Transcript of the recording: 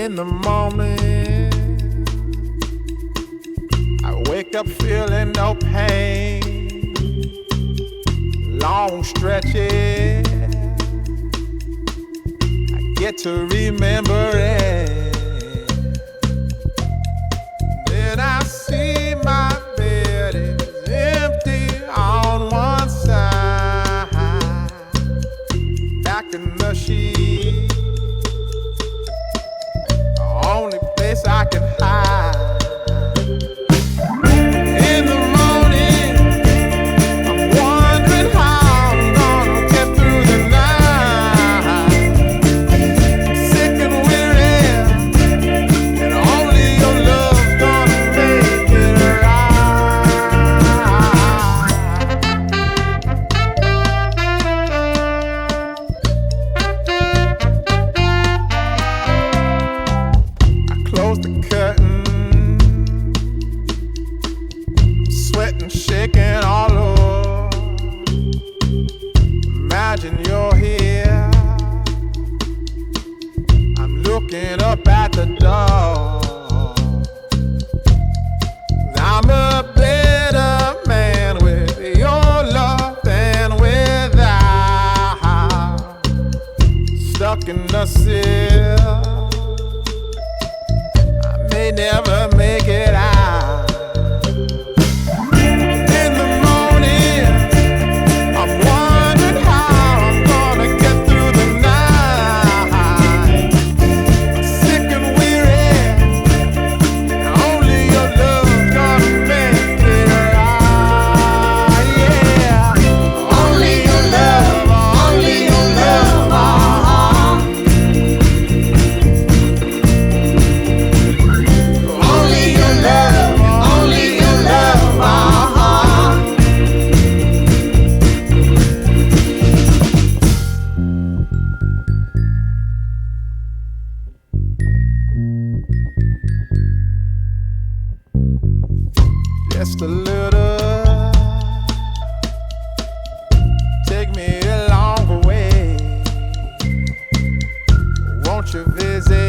In the morning, I wake up feeling no pain. Long stretches, I get to remember it. Then I see my bed is empty on one side. Back in the sheet, the only place I can hide. In the morning, I'm wondering how I'm gonna get through the night. Sick and weary, and only your love's gonna make it right. I close the curtain, sweating, shaking all over. Imagine you're here. I'm looking up at the door. I'm a better man with your love than without. Stuck in the cell, I may never make it out. In the morning, I'm wondering how I'm gonna get through the night. Sick and weary, and only your love's gonna make it right. Yeah, only your love, only your love. Only your love, only your love. Just a little, take me along the way. Won't you visit